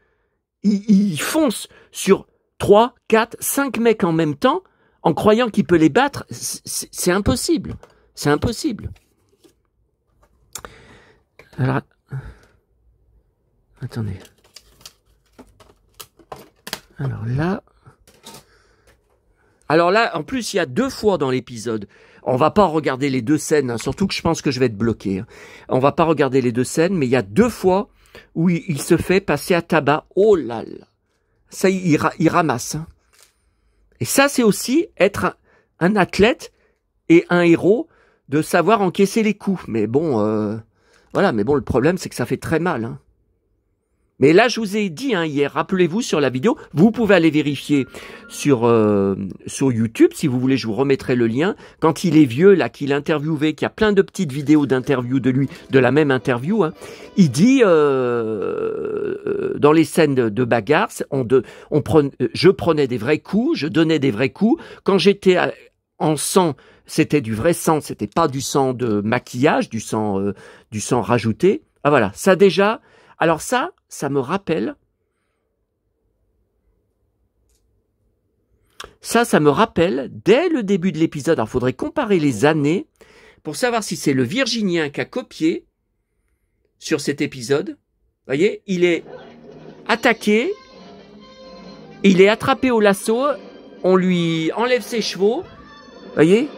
Il fonce sur 3, 4, 5 mecs en même temps, en croyant qu'il peut les battre, c'est impossible. C'est impossible. Alors, attendez. Alors là, en plus, il y a 2 fois dans l'épisode. On va pas regarder les 2 scènes, hein, surtout que je pense que je vais être bloqué. Hein. On va pas regarder les 2 scènes, mais il y a 2 fois où il se fait passer à tabac. Oh là là. Ça, il ramasse. Hein. Et ça, c'est aussi être un athlète et un héros de savoir encaisser les coups. Mais bon, voilà. Mais bon, le problème, c'est que ça fait très mal. Hein. Mais là, je vous ai dit hein, hier, rappelez-vous sur la vidéo, vous pouvez aller vérifier sur YouTube, si vous voulez, je vous remettrai le lien. Quand il est vieux, là, qu'il est interviewé, qu'il y a plein de petites vidéos d'interview de lui, de la même interview, hein, il dit, dans les scènes de bagarre, je prenais des vrais coups, je donnais des vrais coups. Quand j'étais en sang, c'était du vrai sang, c'était pas du sang de maquillage, du sang rajouté. Ah voilà, ça déjà... Alors ça me rappelle... Ça me rappelle, dès le début de l'épisode, alors il faudrait comparer les années pour savoir si c'est le Virginien qui a copié sur cet épisode. Vous voyez, il est attaqué, il est attrapé au lasso, on lui enlève ses chevaux. Vous voyez?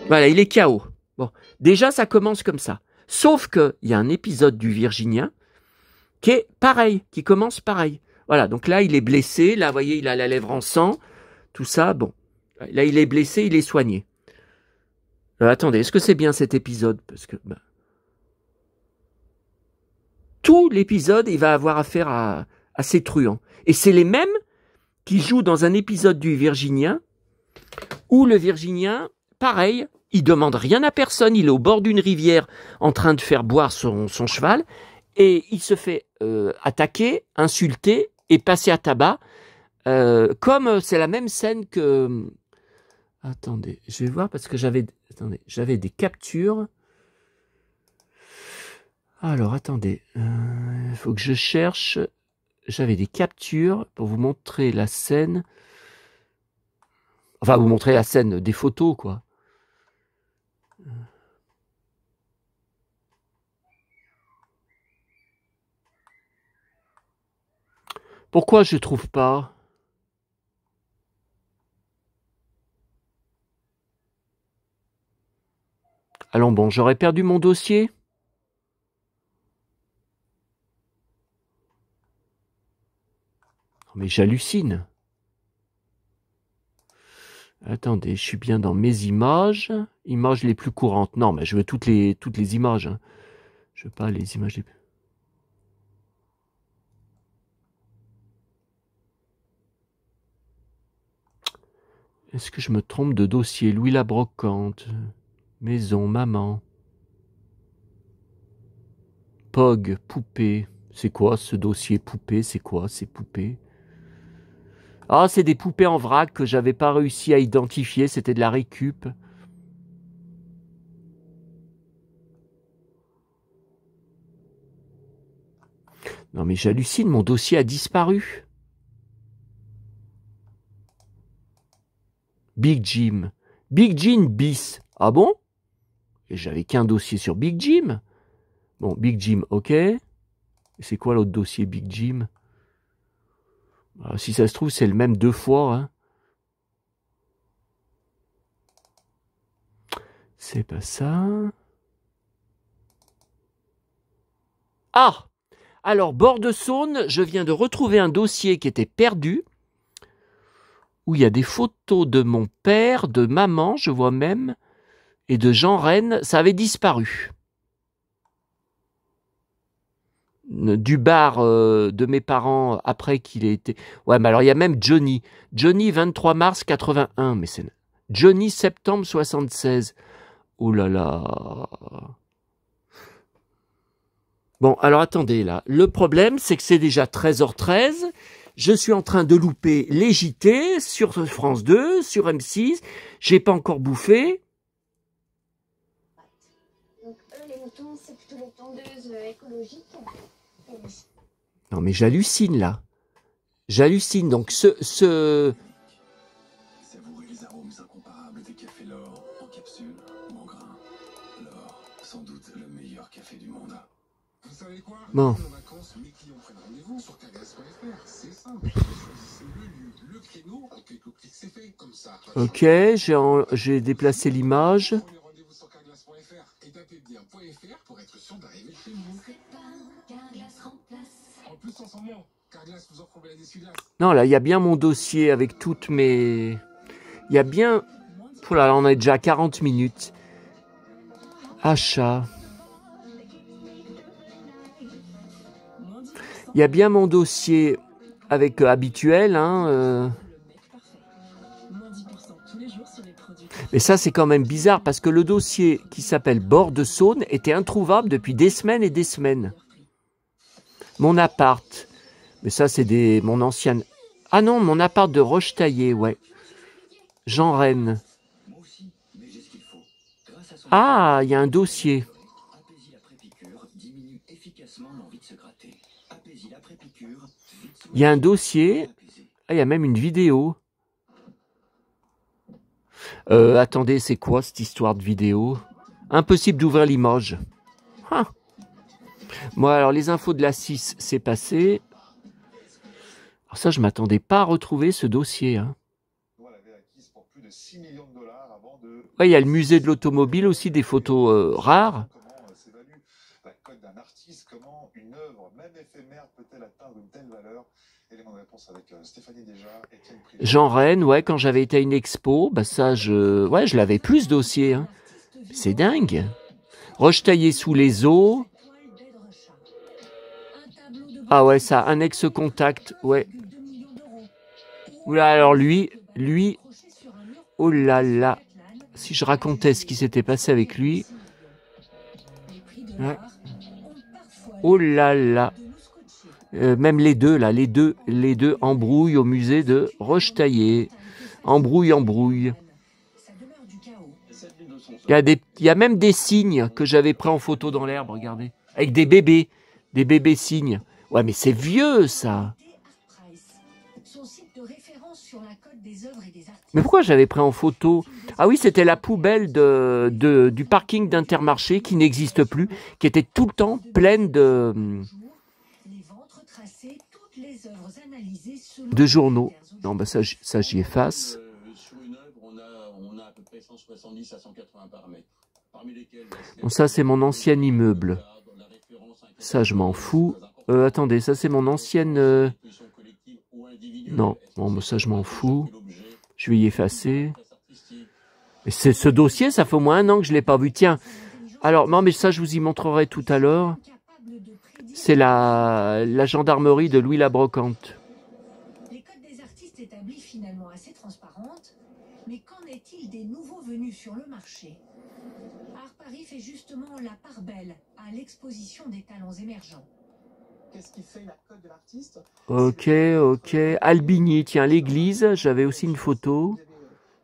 Voilà, il est KO. Bon, déjà ça commence comme ça. Sauf qu'il y a un épisode du Virginien qui est pareil, qui commence pareil. Voilà, donc là il est blessé, là vous voyez il a la lèvre en sang, tout ça, bon. Là il est blessé, il est soigné. Attendez, est-ce que c'est bien cet épisode? Parce que tout l'épisode il va avoir affaire à ces truands. Et c'est les mêmes qui jouent dans un épisode du Virginien où le Virginien, pareil, il demande rien à personne, il est au bord d'une rivière en train de faire boire son cheval et il se fait attaquer, insulter et passer à tabac. Comme c'est la même scène que... Attendez, je vais voir parce que j'avais des captures. Alors, attendez, il faut que je cherche. J'avais des captures pour vous montrer la scène. Enfin, vous montrer la scène, des photos, quoi. Pourquoi je trouve pas? Allons bon, j'aurais perdu mon dossier. Mais j'hallucine. Attendez, je suis bien dans mes images. Images les plus courantes. Non, mais je veux toutes les images. Hein. Je veux pas les images les plus... Est-ce que je me trompe de dossier? Louis la Brocante. Maison, maman. Pog, poupée. C'est quoi ce dossier poupée? C'est quoi ces poupées? Ah, c'est des poupées en vrac que j'avais pas réussi à identifier. C'était de la récup. Non mais j'hallucine, mon dossier a disparu. Big Jim. Big Jim bis. Ah bon? Et j'avais qu'un dossier sur Big Jim. Bon, Big Jim, ok. C'est quoi l'autre dossier Big Jim? Alors, si ça se trouve, c'est le même 2 fois. Hein. C'est pas ça. Ah! Alors, bord de Saône, je viens de retrouver un dossier qui était perdu, où il y a des photos de mon père, de maman, je vois même, et de Jean Rennes. Ça avait disparu. Du bar de mes parents après qu'il ait été... Ouais, mais alors il y a même Johnny. Johnny, 23 mars 81. Mais c'est... Johnny, septembre 76. Oh là là. Bon, alors attendez, là. Le problème, c'est que c'est déjà 13h13. Je suis en train de louper les JT sur France 2, sur M6. J'ai pas encore bouffé. Donc les moutons, c'est plutôt les tondeuses écologiques. Non mais j'hallucine là. J'hallucine. Donc, Savourez les arômes incomparables des cafés L'Or en capsule ou en grain. L'Or, sans doute le meilleur café du monde. Vous savez quoi? Bon. En vacances, mes clients prennent rendez-vous sur carglass.fr. C'est simple. Choisissez le lieu, le créneau, en quelques clics c'est fait. Comme ça. Ok, j'ai déplacé l'image. Prenez rendez-vous sur carglass.fr et tapez bien .fr pour être sûr d'arriver chez vous. En plus, en ce moment, Carglass vous offre la essuie-glace. Non, là, il y a bien mon dossier avec toutes mes... Il y a bien... Oh là, on est déjà à 40 minutes. Achat. Il y a bien mon dossier avec habituel, hein. Mais ça, c'est quand même bizarre parce que le dossier qui s'appelle Bord de Saône était introuvable depuis des semaines et des semaines. Mon appart. Mais ça, c'est mon ancien... Ah non, mon appart de Rochetaillé, ouais. Jean Rennes. Ah, il y a un dossier. Il y a un dossier. Ah, il y a même une vidéo. Attendez, c'est quoi cette histoire de vidéo? Impossible d'ouvrir l'image. Ah. Moi, alors, les infos de la 6, c'est passé. Alors ça, je m'attendais pas à retrouver ce dossier. Hein. Ouais, il y a le musée de l'automobile aussi, des photos rares. Comment s'évalue la cote d'un artiste? Comment une œuvre, même éphémère, peut-elle atteindre une telle valeur? Élément de réponse avec Stéphanie Déjà, Étienne Privé. Jean Rennes, ouais, quand j'avais été à une expo, bah ça, je l'avais plus ce dossier. Hein. C'est dingue. Rochetaillé sous les eaux. Ah ouais, ça, un ex-contact, ouais. Oula, alors lui, oh là là. Si je racontais ce qui s'était passé avec lui. Ouais. Oh là là. Même les deux, là, les deux embrouillent au musée de Rochetaillé. Embrouille. Il y a même des cygnes que j'avais pris en photo dans l'herbe, regardez. Avec des bébés cygnes. Ouais, mais c'est vieux, ça. Mais pourquoi j'avais pris en photo? Ah oui, c'était la poubelle du parking d'Intermarché qui n'existe plus, qui était tout le temps pleine de journaux. Non, bah ça j'y efface. Sur une œuvre, on a à peu près 170 à 180 paramètres. Parmi lesquels... Bon, ça, c'est mon ancien immeuble. Ça, je m'en fous. Attendez, ça, c'est mon ancienne... Non, bon, bah, ça, je m'en fous. Je vais y effacer. Et ce dossier, ça fait au moins 1 an que je ne l'ai pas vu. Tiens, alors, non, mais ça, je vous y montrerai tout à l'heure. C'est la gendarmerie de Louis Labrocante. Les codes des artistes établis finalement assez transparentes, mais qu'en est-il des nouveaux venus sur le marché? Art Paris fait justement la part belle à l'exposition des talents émergents. Qu'est-ce qui fait la cote de l'artiste? Ok. Albigny, tiens, l'église, j'avais aussi une photo.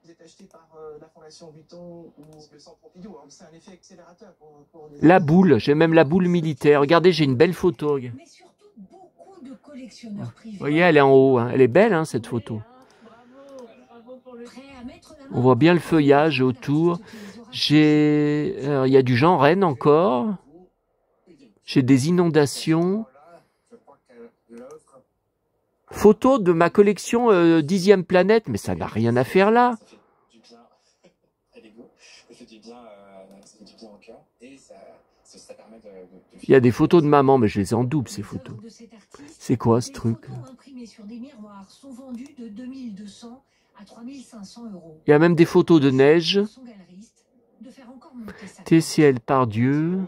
Vous êtes acheté par la Fondation Vuitton ou le Centre Pompidou, c'est un effet accélérateur pour les... La boule, j'ai même la boule militaire. Regardez, j'ai une belle photo. Mais surtout beaucoup de collectionneurs privés. Vous voyez, elle est en haut. Hein. Elle est belle, hein, cette photo. On voit bien le feuillage autour. Il y a du Jean Rennes encore. J'ai des inondations. Photo de ma collection 10e planète, mais ça n'a rien à faire là. Il y a des photos de maman, mais je les ai en double ces photos. C'est quoi ce truc? Il y a même des photos de neige. TCL Pardieu.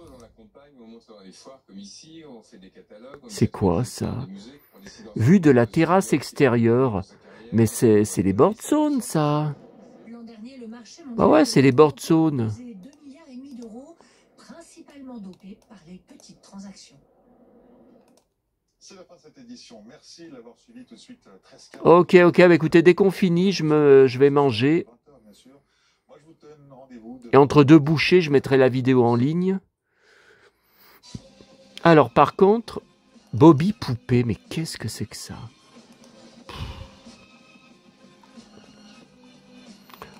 C'est quoi ça? Vue de la terrasse extérieure. Mais c'est les bords de Saône, ça. Bah ouais, c'est les bords de Saône. C'est la fin de cette édition. Merci de l'avoir suivi tout de suite. Ok, bah écoutez, dès qu'on finit, je vais manger. Et entre deux bouchées, je mettrai la vidéo en ligne. Alors, par contre, Bobby Poupée, mais qu'est-ce que c'est que ça?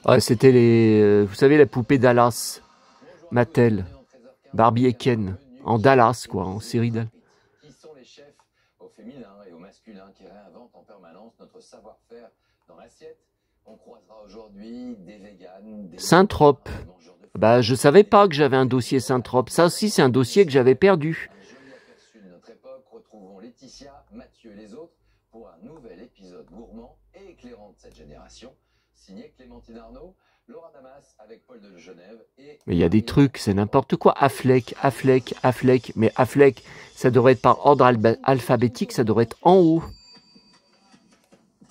Ouais, c'était les... vous savez, la poupée Dallas. Mattel. Barbie et Ken. En Dallas, quoi, en série Dallas. Qui sont les chefs au féminin et au masculin qui réinventent en permanence notre savoir-faire dans l'assiette? On croisera aujourd'hui des véganes, des Saint-Trope. Bah, je savais pas que j'avais un dossier Saint-Trope. Ça aussi, c'est un dossier que j'avais perdu. Un joli aperçu de notre époque. Retrouvons Laetitia, Mathieu et les autres pour un nouvel épisode gourmand et éclairant de cette génération. Signé Clémentine Arnaud, Laura Damas avec Paul de Genève et... Mais il y a des trucs, c'est n'importe quoi. Affleck. Mais Affleck, ça devrait être par ordre alphabétique, ça devrait être en haut.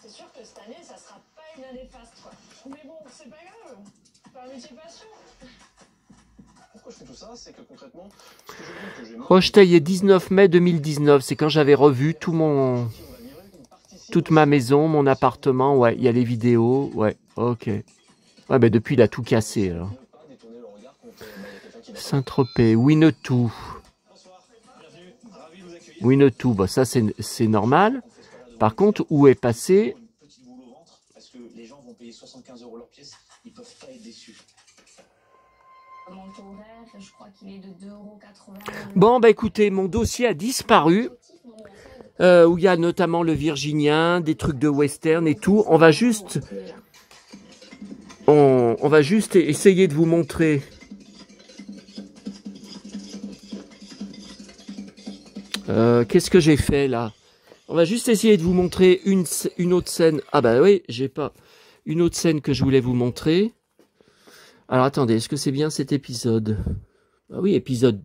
C'est sûr que cette année, ça sera pas une année faste, quoi. Mais bon, c'est pas grave. C'est un métier passion. Pourquoi je fais tout ça? C'est que concrètement, ce que je veux que j'ai Rocheteil est 19 mai 2019. C'est quand j'avais revu toute ma maison, mon appartement. Ouais, il y a les vidéos. Ouais, ok. Ouais, mais depuis, il a tout cassé, alors. Saint-Tropez, Winnetou. Winnetou, bah ça, c'est normal. Par contre, où est passé... petite boule au ventre parce que les gens vont payer 75 € leur pièce, ils peuvent pas être déçus. Mon taux horaire, je crois qu'il est de 2,80 €. Bon, bah écoutez, mon dossier a disparu. Où il y a notamment le Virginien, des trucs de western et tout. On va juste essayer de vous montrer. Qu'est-ce que j'ai fait là? On va juste essayer de vous montrer une autre scène. Ah bah oui, j'ai pas une autre scène que je voulais vous montrer. Alors attendez, est-ce que c'est bien cet épisode? Ah oui, épisode.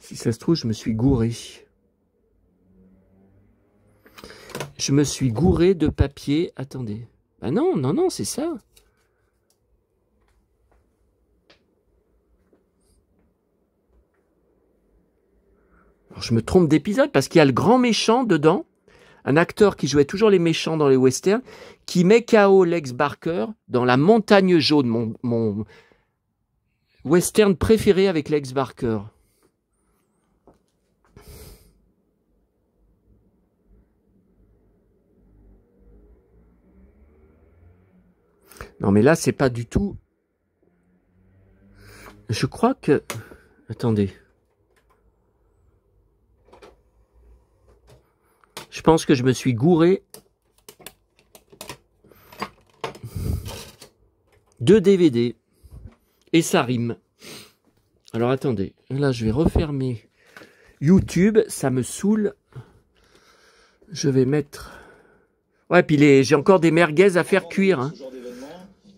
Si ça se trouve, je me suis gouré. Je me suis gouré de papier. Attendez. Ah non, non, non, c'est ça. Alors, je me trompe d'épisode parce qu'il y a le grand méchant dedans. Un acteur qui jouait toujours les méchants dans les westerns. Qui met KO Lex Barker dans La Montagne Jaune. Mon western préféré avec Lex Barker. Non, mais là, c'est pas du tout... Je crois que... Attendez. Je pense que je me suis gouré. 2 DVD. Et ça rime. Alors, attendez. Là, je vais refermer YouTube. Ça me saoule. Je vais mettre... Ouais, puis j'ai encore des merguez à faire cuire, hein.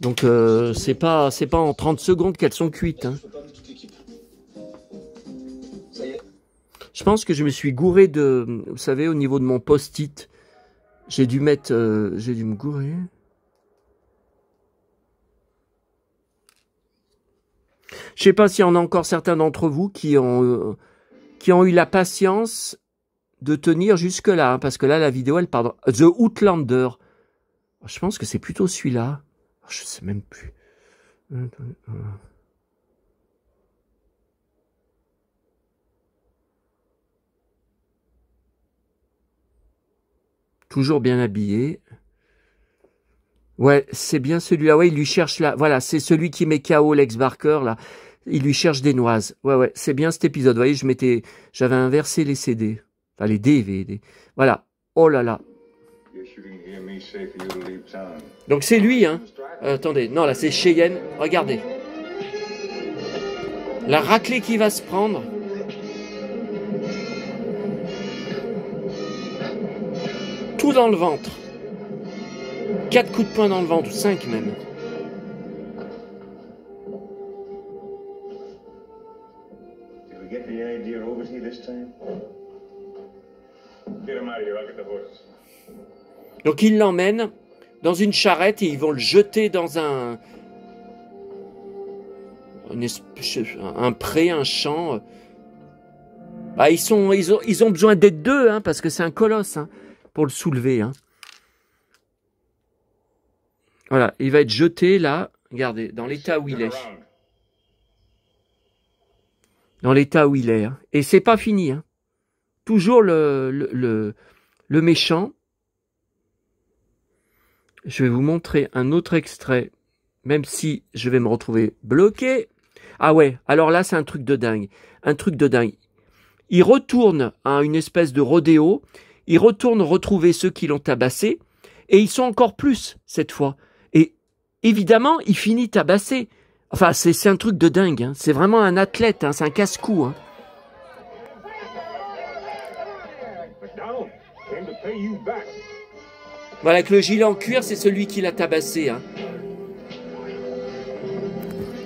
Donc, c'est pas en 30 secondes qu'elles sont cuites. Hein. Je pense que je me suis gouré de... Vous savez, au niveau de mon post-it, j'ai dû mettre... j'ai dû me gourer. Je sais pas s'il y en a encore certains d'entre vous qui ont eu la patience de tenir jusque-là. Hein, parce que là, la vidéo, elle part dans... The Outlander. Je pense que c'est plutôt celui-là. Je sais même plus. Toujours bien habillé. Ouais, c'est bien celui-là. Ouais, il lui cherche là. Voilà, c'est celui qui met KO Lex Barker, là. Il lui cherche des noises. Ouais, ouais, c'est bien cet épisode. Vous voyez, j'avais inversé les CD. Enfin, les DVD. Voilà. Oh là là. Donc c'est lui, hein. Attendez, non, là c'est Cheyenne. Regardez. La raclée qu'il va se prendre. Tout dans le ventre. 4 coups de poing dans le ventre, 5 même. Donc il l'emmène dans une charrette et ils vont le jeter dans un pré, un champ. Bah, ils ont besoin d'être 2, hein, parce que c'est un colosse, hein, pour le soulever. Hein. Voilà, il va être jeté là, regardez, dans l'état où il est. Dans l'état où il est. Hein. Et c'est pas fini. Hein. toujours le méchant. Je vais vous montrer un autre extrait, même si je vais me retrouver bloqué. Ah ouais, alors là, c'est un truc de dingue. Un truc de dingue. Il retourne à une espèce de rodéo. Il retourne retrouver ceux qui l'ont tabassé. Et ils sont encore plus, cette fois. Et évidemment, il finit tabassé. Enfin, c'est un truc de dingue. Hein. C'est vraiment un athlète. Hein. C'est un casse-cou. Hein. Voilà, avec le gilet en cuir, c'est celui qui l'a tabassé. Hein.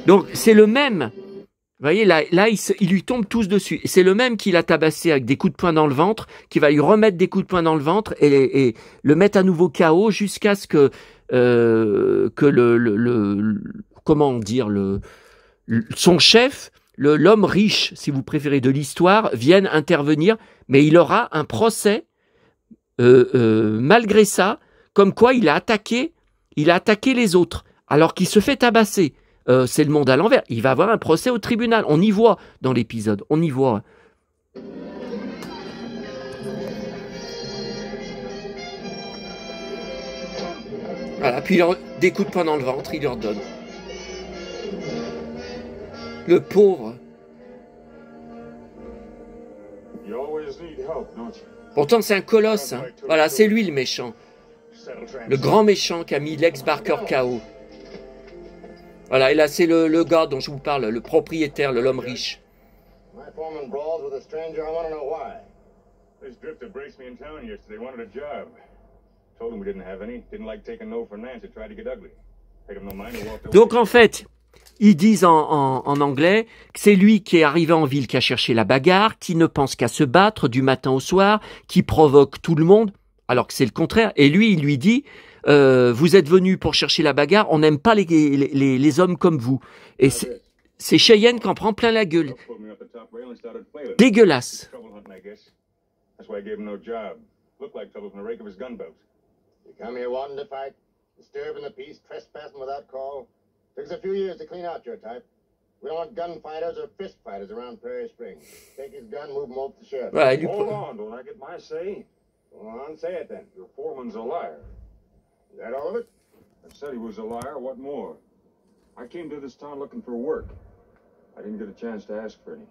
Donc, c'est le même. Vous voyez, là il lui tombe tous dessus. C'est le même qui l'a tabassé avec des coups de poing dans le ventre, qui va lui remettre des coups de poing dans le ventre et le mettre à nouveau KO jusqu'à ce que comment dire, son chef, l'homme riche, si vous préférez, de l'histoire, vienne intervenir. Mais il aura un procès, malgré ça, comme quoi il a attaqué les autres, alors qu'il se fait tabasser. C'est le monde à l'envers. Il va avoir un procès au tribunal. On y voit dans l'épisode. On y voit. Voilà. Puis des coups de poing dans le ventre, il leur donne. Le pauvre. Pourtant, c'est un colosse. Hein. Voilà, c'est lui le méchant. Le grand méchant qui a mis Lex Barker KO. Voilà, et là, c'est le gars dont je vous parle, le propriétaire, l'homme riche. Donc, en fait, ils disent en anglais que c'est lui qui est arrivé en ville, qui a cherché la bagarre, qui ne pense qu'à se battre du matin au soir, qui provoque tout le monde, alors que c'est le contraire. Et lui, il lui dit... vous êtes venu pour chercher la bagarre, on n'aime pas les hommes comme vous. Et c'est Cheyenne qui en prend plein la gueule. Dégueulasse. Voilà, il lui Is that all of it? I said he was a liar. What more? I came to this town looking for work. I didn't get a chance to ask for any.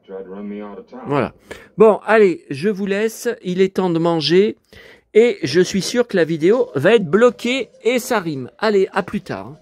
He tried to run me out of town. Voilà. Bon, allez, je vous laisse. Il est temps de manger. Et je suis sûr que la vidéo va être bloquée et ça rime. Allez, à plus tard.